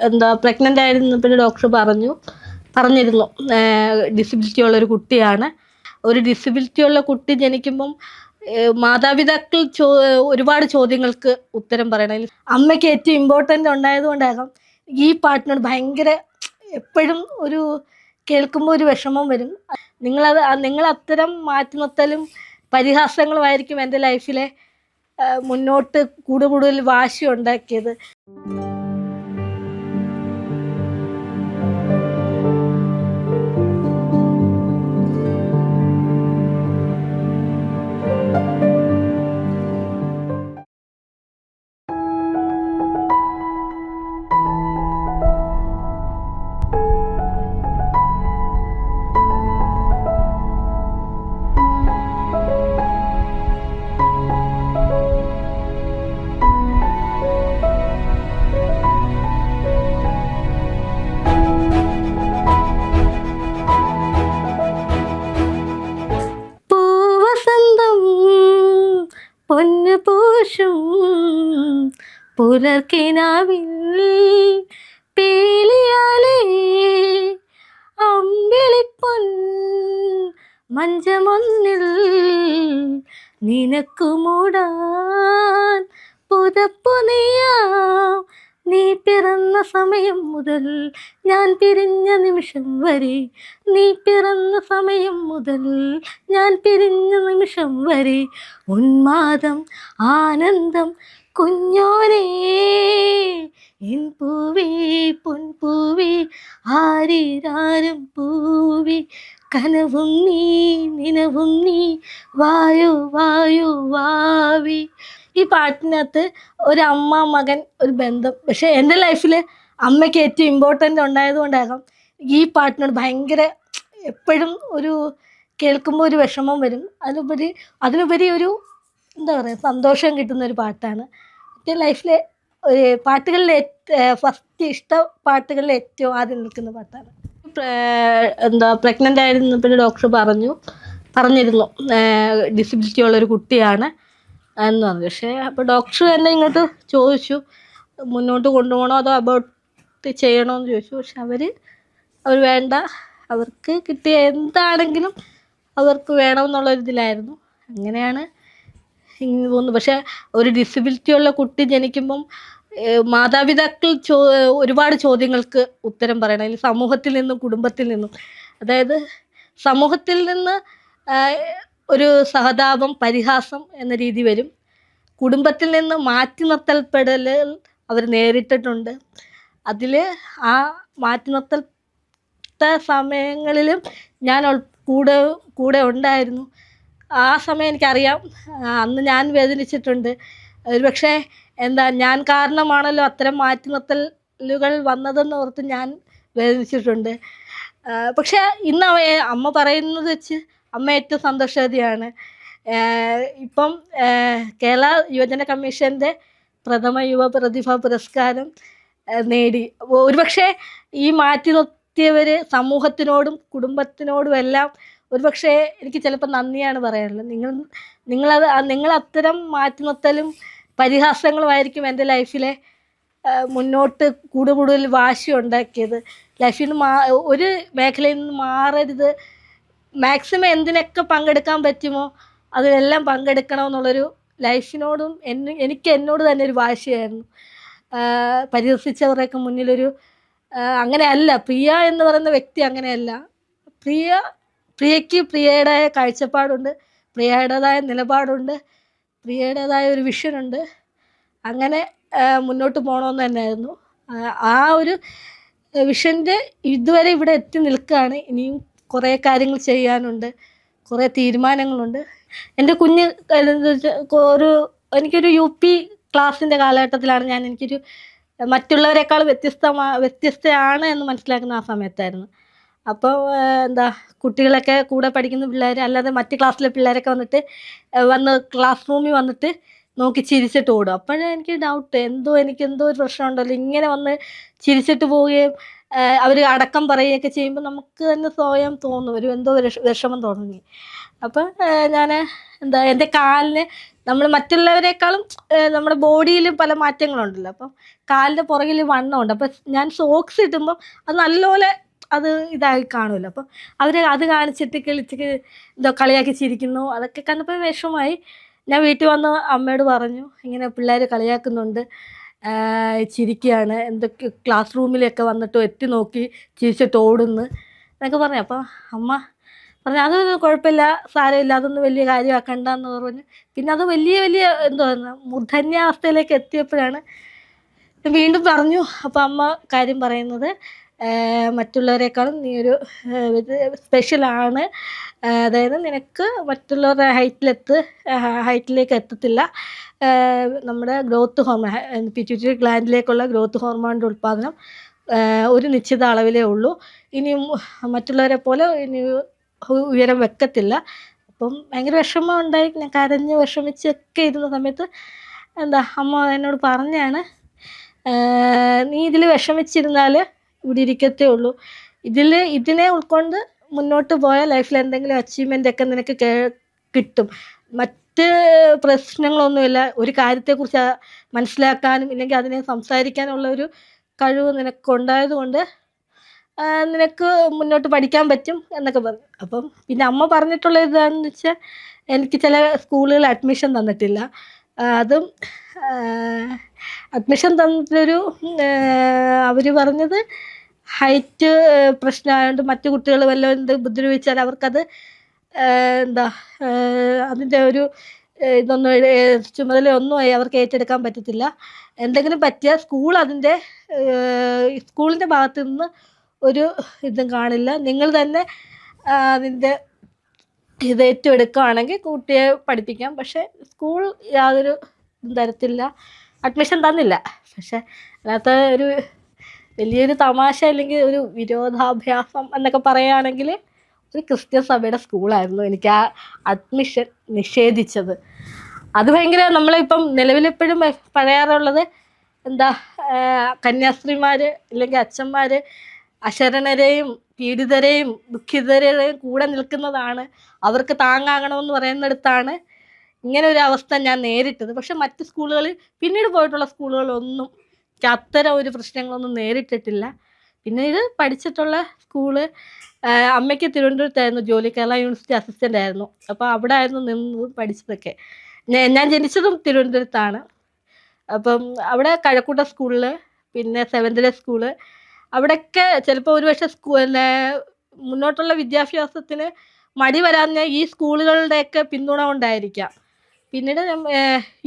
എന്താ പ്രഗ്നൻ്റ് ആയിരുന്നപ്പോൾ ഡോക്ടർ പറഞ്ഞിരുന്നു ഡിസബിലിറ്റി ഉള്ളൊരു കുട്ടിയാണ്. ഒരു ഡിസബിലിറ്റി ഉള്ള കുട്ടി ജനിക്കുമ്പം മാതാപിതാക്കൾ ഒരുപാട് ചോദ്യങ്ങൾക്ക് ഉത്തരം പറയണം. അമ്മയ്ക്ക് ഏറ്റവും ഇമ്പോർട്ടൻ്റ് ഉണ്ടായതുകൊണ്ടാകാം ഈ പാട്ടിനോട് ഭയങ്കര എപ്പോഴും ഒരു കേൾക്കുമ്പോൾ ഒരു വിഷമം വരും. നിങ്ങൾ അത്തരം മാറ്റിനിർത്തലും പരിഹാസങ്ങളുമായിരിക്കും എൻ്റെ ലൈഫിലെ മുന്നോട്ട് കൂടുതൽ വാശി ഉണ്ടാക്കിയത്. പൊന്നു പൂശും പുലർക്കിനാവിൽ പേലിയാലേ അമ്പിളിപ്പൊൻ മഞ്ചമൊന്നിൽ നിനക്കു മൂടാൻ പുതപ്പു നെയ്യാം. നീ പിറന്ന സമയം മുതൽ ഞാൻ പിരിഞ്ഞ നിമിഷം വരെ, നീ പിറന്ന സമയം മുതൽ ഞാൻ പിരിഞ്ഞ നിമിഷം വരെ ഉന്മാദം ആനന്ദം കുഞ്ഞോനേ എൻ പൂവേ പൊൻപൂവേ ആരിരാരം പൂവേ കനവും നീ നിനവും നീ വായോ വായോ വാവി. ഈ പാട്ടിനകത്ത് ഒരു അമ്മ മകൻ ഒരു ബന്ധം, പക്ഷെ എൻ്റെ ലൈഫിൽ അമ്മയ്ക്ക് ഏറ്റവും ഇമ്പോർട്ടൻ്റ് ഉണ്ടായതുകൊണ്ടാകാം ഈ പാട്ടിനോട് ഭയങ്കര എപ്പോഴും ഒരു കേൾക്കുമ്പോൾ ഒരു വിഷമം വരും. അതിനുപരി ഒരു എന്താ പറയുക സന്തോഷം കിട്ടുന്ന ഒരു പാട്ടാണ്. എൻ്റെ ലൈഫിലെ ഒരു പാട്ടുകളിലെ ഫസ്റ്റ് ഇഷ്ട പാട്ടുകളിൽ ഏറ്റവും ആദ്യം നിൽക്കുന്ന പാട്ടാണ്. എന്താ പ്രഗ്നൻ്റ് ആയിരുന്നപ്പോൾ ഡോക്ടർ പറഞ്ഞിരുന്നു ഡിസബിലിറ്റി ഉള്ളൊരു കുട്ടിയാണ് എന്ന് പറഞ്ഞു. പക്ഷേ അപ്പോൾ ഡോക്ടർ എന്നെ ഇങ്ങോട്ട് ചോദിച്ചു മുന്നോട്ട് കൊണ്ടുപോകണോ അതോ അബോർട്ട് ചെയ്യണോ എന്ന് ചോദിച്ചു. പക്ഷെ അവർ വേണ്ട, അവർക്ക് കിട്ടിയ എന്താണെങ്കിലും അവർക്ക് വേണമെന്നുള്ളൊരിതിലായിരുന്നു. അങ്ങനെയാണ് ഇങ്ങനെ പോകുന്നത്. പക്ഷേ ഒരു ഡിസബിലിറ്റി ഉള്ള കുട്ടി ജനിക്കുമ്പം മാതാപിതാക്കൾ ഒരുപാട് ചോദ്യങ്ങൾക്ക് ഉത്തരം പറയണം. സമൂഹത്തിൽ നിന്നും കുടുംബത്തിൽ നിന്നും, അതായത് സമൂഹത്തിൽ നിന്ന് ഒരു സഹതാപം പരിഹാസം എന്ന രീതി വരും. കുടുംബത്തിൽ നിന്ന് മാറ്റി നിർത്തൽപ്പെടൽ അവർ നേരിട്ടിട്ടുണ്ട്. അതിൽ ആ മാറ്റി നിർത്തൽപ്പെട്ട സമയങ്ങളിലും ഞാൻ കൂടെ ഉണ്ടായിരുന്നു. ആ സമയം എനിക്കറിയാം, അന്ന് ഞാൻ വേദനിച്ചിട്ടുണ്ട്. ഒരുപക്ഷെ ഞാൻ കാരണമാണല്ലോ അത്തരം മാറ്റി നിർത്തലുകൾ വന്നതെന്ന് ഓർത്ത് ഞാൻ വേദനിച്ചിട്ടുണ്ട്. പക്ഷേ ഇന്ന് അമ്മ പറയുന്നത് വെച്ച് അമ്മ ഏറ്റവും സന്തോഷവതിയാണ്. ഇപ്പം കേരള യുവജന കമ്മീഷൻ്റെ പ്രഥമ യുവ പ്രതിഭ പുരസ്കാരം നേടി. ഒരുപക്ഷെ ഈ മാറ്റി നിർത്തിയവർ സമൂഹത്തിനോടും കുടുംബത്തിനോടും എല്ലാം ഒരുപക്ഷെ എനിക്ക് ചിലപ്പോൾ നന്ദിയാണ് പറയാനുള്ളത്. നിങ്ങൾ അത്തരം മാറ്റി നിർത്തലും പരിഹാസങ്ങളുമായിരിക്കും എൻ്റെ ലൈഫിലെ മുന്നോട്ട് കൂടുതൽ വാശി ഉണ്ടാക്കിയത്. ലൈഫിൽ നിന്ന് ഒരു മേഖലയിൽ നിന്ന് മാറരുത്, മാക്സിമം എന്തിനൊക്കെ പങ്കെടുക്കാൻ പറ്റുമോ അതിലെല്ലാം പങ്കെടുക്കണമെന്നുള്ളൊരു ലൈഫിനോടും എനിക്ക് എന്നോട് തന്നെ ഒരു വാശിയായിരുന്നു. പരിഹസിച്ചവരുടെയൊക്കെ മുന്നിലൊരു അങ്ങനെയല്ല പ്രിയ എന്ന് പറയുന്ന വ്യക്തി, അങ്ങനെയല്ല. പ്രിയയ്ക്ക് പ്രിയയുടേതായ കാഴ്ചപ്പാടുണ്ട്, പ്രിയയുടേതായ നിലപാടുണ്ട്, പ്രിയയുടേതായ ഒരു വിഷനുണ്ട്. അങ്ങനെ മുന്നോട്ട് പോകണമെന്ന് തന്നെയായിരുന്നു. ആ ഒരു വിഷൻ്റെ ഇതുവരെ ഇവിടെ എത്തി നിൽക്കുകയാണ്. ഇനിയും കുറേ കാര്യങ്ങൾ ചെയ്യാനുണ്ട്, കുറേ തീരുമാനങ്ങളുണ്ട്. എൻ്റെ കുഞ്ഞ് എനിക്കൊരു UP ക്ലാസ്സിൻ്റെ കാലഘട്ടത്തിലാണ് എനിക്കൊരു മറ്റുള്ളവരെക്കാൾ വ്യത്യസ്തയാണ് എന്ന് മനസ്സിലാക്കുന്ന ആ സമയത്തായിരുന്നു. അപ്പോൾ കുട്ടികളൊക്കെ കൂടെ പഠിക്കുന്ന പിള്ളേർ അല്ലാതെ മറ്റ് ക്ലാസ്സിലെ പിള്ളേരൊക്കെ വന്ന് ക്ലാസ് റൂമിൽ വന്നിട്ട് നോക്കി ചിരിച്ചിട്ട് ഓടും. അപ്പോഴേ എനിക്ക് ഡൗട്ട്, എനിക്കെന്തോ ഒരു പ്രശ്നമുണ്ടല്ലോ, ഇങ്ങനെ വന്ന് ചിരിച്ചിട്ട് പോവുകയും അവർ അടക്കം പറയുകയൊക്കെ ചെയ്യുമ്പോൾ നമുക്ക് തന്നെ സ്വയം തോന്നും, ഒരു എന്തോ ഒരു വിഷമം തോന്നി. അപ്പം ഞാൻ എന്താ എൻ്റെ കാലിന് നമ്മൾ മറ്റുള്ളവരെക്കാളും നമ്മുടെ ബോഡിയിൽ പല മാറ്റങ്ങളുണ്ടല്ലോ. അപ്പം കാലിൻ്റെ പുറകിൽ വണ്ണമുണ്ട്. അപ്പം ഞാൻ സോക്സ് ഇടുമ്പം അത് നല്ലപോലെ അത് ഇതായി കാണുമല്ലോ. അപ്പം അവർ അത് കാണിച്ചിട്ട് കിളിച്ച് എന്തോ കളിയാക്കി ചിരിക്കുന്നു. അതൊക്കെ കണ്ടപ്പോൾ വിഷമമായി. ഞാൻ വീട്ടിൽ വന്ന് അമ്മയോട് പറഞ്ഞു, ഇങ്ങനെ പിള്ളേർ കളിയാക്കുന്നുണ്ട്, ചിരിക്കുകയാണ്, എന്തൊക്കെ ക്ലാസ് റൂമിലൊക്കെ വന്നിട്ട് എത്തി നോക്കി ചിരിച്ചിട്ട് ഓടുന്നു എന്നൊക്കെ പറഞ്ഞു. അപ്പോൾ അമ്മ പറഞ്ഞു അതൊന്നും കുഴപ്പമില്ല, സാരമില്ല, അതൊന്നും വലിയ കാര്യമാക്കണ്ടെന്ന് പറഞ്ഞു. പിന്നെ അത് വലിയ വലിയ എന്തോ മൂർധന്യാവസ്ഥയിലേക്ക് എത്തിയപ്പോഴാണ് വീണ്ടും പറഞ്ഞു. അപ്പോൾ അമ്മ കാര്യം പറയുന്നത്, മറ്റുള്ളവരെക്കാളും നീ ഒരു സ്പെഷ്യലാണ്, അതായത് നിനക്ക് മറ്റുള്ളവരുടെ ഹൈറ്റിലേക്ക് എത്തത്തില്ല. നമ്മുടെ ഗ്രോത്ത് ഹോർമോൺ, പിറ്റ്യൂട്ടറി ഗ്ലാൻഡിലേക്കുള്ള ഗ്രോത്ത് ഹോർമോണിൻ്റെ ഉൽപ്പാദനം ഒരു നിശ്ചിത അളവിലേ ഉള്ളൂ. ഇനിയും മറ്റുള്ളവരെ പോലെ ഇനി ഉയരം വെക്കത്തില്ല. അപ്പം ഭയങ്കര വിഷമം ഉണ്ടായി. ഞാൻ കരഞ്ഞ് വിഷമിച്ചൊക്കെ ഇരുന്ന സമയത്ത് അമ്മ എന്നോട് പറഞ്ഞാണ്, നീ ഇതിൽ വിഷമിച്ചിരുന്നാൽ ഇവിടെ ഇരിക്കത്തേ ഉള്ളൂ. ഇതിനെ ഉൾക്കൊണ്ട് മുന്നോട്ട് പോയാൽ ലൈഫിൽ എന്തെങ്കിലും അച്ചീവ്മെൻ്റ് ഒക്കെ നിനക്ക് കിട്ടും. മറ്റ് പ്രശ്നങ്ങളൊന്നുമില്ല. ഒരു കാര്യത്തെക്കുറിച്ച് മനസ്സിലാക്കാനും ഇല്ലെങ്കിൽ അതിനെ സംസാരിക്കാനുള്ള ഒരു കഴിവ് നിനക്കുണ്ടായത് കൊണ്ട് നിനക്ക് മുന്നോട്ട് പഠിക്കാൻ പറ്റും എന്നൊക്കെ പറഞ്ഞു. അപ്പം പിന്നെ അമ്മ പറഞ്ഞിട്ടുള്ള ഇതാണെന്ന് വെച്ചാൽ, എനിക്ക് ചില സ്കൂളുകൾ അഡ്മിഷൻ തന്നിട്ടില്ല. അതും അഡ്മിഷൻ തന്നിട്ടൊരു അവർ പറഞ്ഞത് ഹൈറ്റ് പ്രശ്നമായതുകൊണ്ട് മറ്റു കുട്ടികൾ വല്ലതും എന്ത് ഉപദ്രവിച്ചാൽ അവർക്കത് അതിൻ്റെ ഒരു ഇതൊന്നും ചുമതലയൊന്നും അവർക്ക് ഏറ്റെടുക്കാൻ പറ്റത്തില്ല. എന്തെങ്കിലും പറ്റിയാൽ സ്കൂളിൻ്റെ ഭാഗത്തു നിന്ന് ഒരു ഇതും കാണില്ല. നിങ്ങൾ തന്നെ അതിൻ്റെ ഇത് ഏറ്റെടുക്കുകയാണെങ്കിൽ കുട്ടിയെ പഠിപ്പിക്കാം. പക്ഷേ സ്കൂൾ യാതൊരു ഇതും തരത്തില്ല, അഡ്മിഷൻ തന്നില്ല. പക്ഷേ അതിനകത്ത് ഒരു വലിയൊരു തമാശ അല്ലെങ്കിൽ ഒരു വിരോധാഭ്യാസം എന്നൊക്കെ പറയുകയാണെങ്കിൽ, ഒരു ക്രിസ്ത്യൻ സഭയുടെ സ്കൂളായിരുന്നു എനിക്ക് ആ അഡ്മിഷൻ നിഷേധിച്ചത്. അത് ഭയങ്കര, നമ്മളിപ്പം നിലവിലെപ്പോഴും പറയാറുള്ളത് കന്യാസ്ത്രീമാർ അല്ലെങ്കിൽ അച്ഛന്മാർ അശരണരെയും പീഡിതരെയും ദുഃഖിതരെയും കൂടെ നിൽക്കുന്നതാണ്, അവർക്ക് താങ്ങാകണമെന്ന് പറയുന്നിടത്താണ് ഇങ്ങനെ ഒരു അവസ്ഥ ഞാൻ നേരിട്ടത്. പക്ഷെ മറ്റ് സ്കൂളുകളിൽ, പിന്നീട് പോയിട്ടുള്ള സ്കൂളുകളൊന്നും അത്തരം ഒരു പ്രശ്നങ്ങളൊന്നും നേരിട്ടിട്ടില്ല. പിന്നീട് പഠിച്ചിട്ടുള്ള സ്കൂള്, അമ്മയ്ക്ക് തിരുവനന്തപുരത്തായിരുന്നു ജോലി, കേരള യൂണിവേഴ്സിറ്റി അസിസ്റ്റൻ്റ് ആയിരുന്നു. അപ്പോൾ അവിടെ ആയിരുന്നു നിന്ന് പഠിച്ചതൊക്കെ. ഞാൻ ജനിച്ചതും തിരുവനന്തപുരത്താണ്. അപ്പം അവിടെ കഴക്കൂട്ട സ്കൂളിൽ, പിന്നെ സെവൻത് ഡേ സ്കൂള്, അവിടെയൊക്കെ ചിലപ്പോൾ ഒരുപക്ഷെ മുന്നോട്ടുള്ള വിദ്യാഭ്യാസത്തിന് മടി വരാൻ ഈ സ്കൂളുകളുടെയൊക്കെ പിന്തുണ കൊണ്ടായിരിക്കാം. പിന്നീട്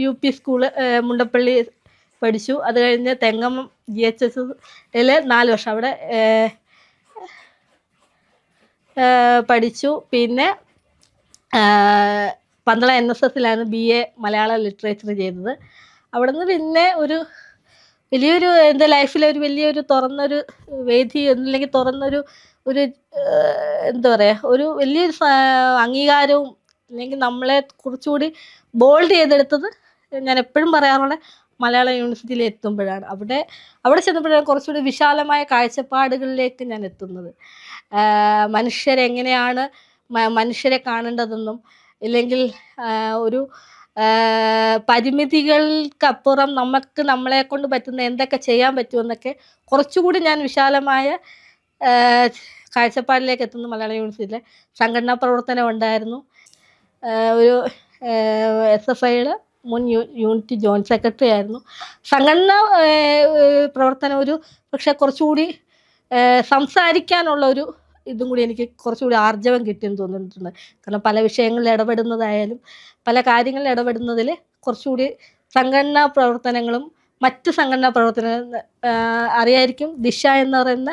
UP സ്കൂള് മുണ്ടപ്പള്ളി പഠിച്ചു. അത് കഴിഞ്ഞ് തെങ്ങമം GHSൽ 4 വർഷം അവിടെ പഠിച്ചു. പിന്നെ പന്തള NSSലാണ് BA മലയാളം ലിറ്ററേച്ചർ ചെയ്തത്. അവിടെ നിന്ന് പിന്നെ ഒരു വലിയൊരു എൻ്റെ ലൈഫിലെ ഒരു വലിയൊരു തുറന്നൊരു വേദി, അല്ലെങ്കിൽ തുറന്നൊരു എന്താ പറയുക, ഒരു വലിയൊരു അംഗീകാരവും അല്ലെങ്കിൽ നമ്മളെ കുറച്ചുകൂടി ബോൾഡ് ചെയ്തെടുത്തത്, ഞാൻ എപ്പോഴും പറയാറുള്ള മലയാളം യൂണിവേഴ്സിറ്റിയിൽ എത്തുമ്പോഴാണ്. അവിടെ ചെന്നപ്പോഴാണ് കുറച്ചുകൂടി വിശാലമായ കാഴ്ചപ്പാടുകളിലേക്ക് ഞാൻ എത്തുന്നത്. മനുഷ്യരെങ്ങനെയാണ് മനുഷ്യരെ കാണേണ്ടതെന്നും, ഇല്ലെങ്കിൽ ഒരു പരിമിതികൾക്കപ്പുറം നമുക്ക് നമ്മളെ കൊണ്ട് പറ്റുന്ന എന്തൊക്കെ ചെയ്യാൻ പറ്റുമെന്നൊക്കെ കുറച്ചുകൂടി ഞാൻ വിശാലമായ കാഴ്ചപ്പാടിലേക്ക് എത്തുന്ന മലയാളം യൂണിവേഴ്സിറ്റിയിലെ സംഘടനാ പ്രവർത്തനം ഉണ്ടായിരുന്നു. ഒരു SFIയുടെ മുൻ യൂണിറ്റ് ജോയിൻറ്റ് സെക്രട്ടറി ആയിരുന്നു. സംഘടനാ പ്രവർത്തനം പക്ഷേ കുറച്ചുകൂടി സംസാരിക്കാനുള്ള ഇതും കൂടി എനിക്ക് കുറച്ചുകൂടി ആർജവം കിട്ടിയെന്ന് തോന്നിയിട്ടുണ്ട്. കാരണം പല വിഷയങ്ങളിൽ ഇടപെടുന്നതായാലും പല കാര്യങ്ങളിൽ ഇടപെടുന്നതിൽ കുറച്ചുകൂടി സംഘടനാ പ്രവർത്തനങ്ങളും മറ്റ് സംഘടനാ പ്രവർത്തനങ്ങൾ അറിയായിരിക്കും. ദിശ എന്ന് പറയുന്ന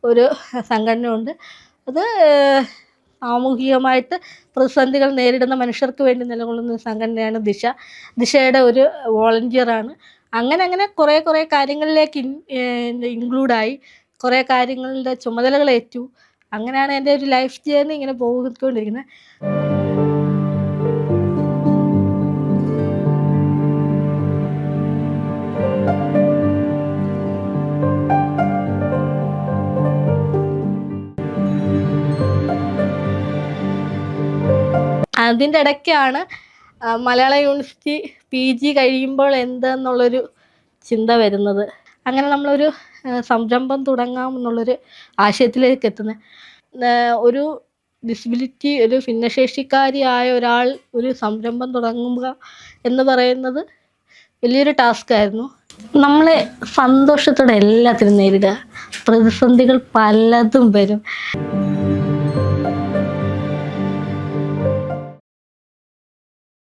ഒരു സംഘടനയുണ്ട്. അത് സാമൂഹികമായിട്ട് പ്രതിസന്ധികൾ നേരിടുന്ന മനുഷ്യർക്ക് വേണ്ടി നിലകൊള്ളുന്ന സംഘടനയാണ് ദിശയുടെ ഒരു വോളണ്ടിയറാണ്. അങ്ങനെ കുറേ കാര്യങ്ങളിലേക്ക് ഇൻക്ലൂഡായി, കുറേ കാര്യങ്ങളുടെ ചുമതലകൾ ഏറ്റു. അങ്ങനെയാണ് എൻ്റെ ഒരു ലൈഫ് ജേർണി ഇങ്ങനെ പോയിക്കൊണ്ടിരിക്കുന്നത്. അതിൻ്റെ ഇടയ്ക്കാണ് മലയാളം യൂണിവേഴ്സിറ്റി PG കഴിയുമ്പോൾ എന്തെന്നുള്ളൊരു ചിന്ത വരുന്നത്. അങ്ങനെ നമ്മളൊരു സംരംഭം തുടങ്ങാം എന്നുള്ളൊരു ആശയത്തിലേക്ക് എത്തുന്നത്. ഒരു ഡിസബിലിറ്റി, ഒരു ഭിന്നശേഷിക്കാരിയായ ഒരാൾ ഒരു സംരംഭം തുടങ്ങുക എന്ന് പറയുന്നത് വലിയൊരു ടാസ്ക്കായിരുന്നു. നമ്മളെ സന്തോഷത്തോടെ എല്ലാത്തിനും നേരിടുക. പ്രതിസന്ധികൾ പലതും വരും.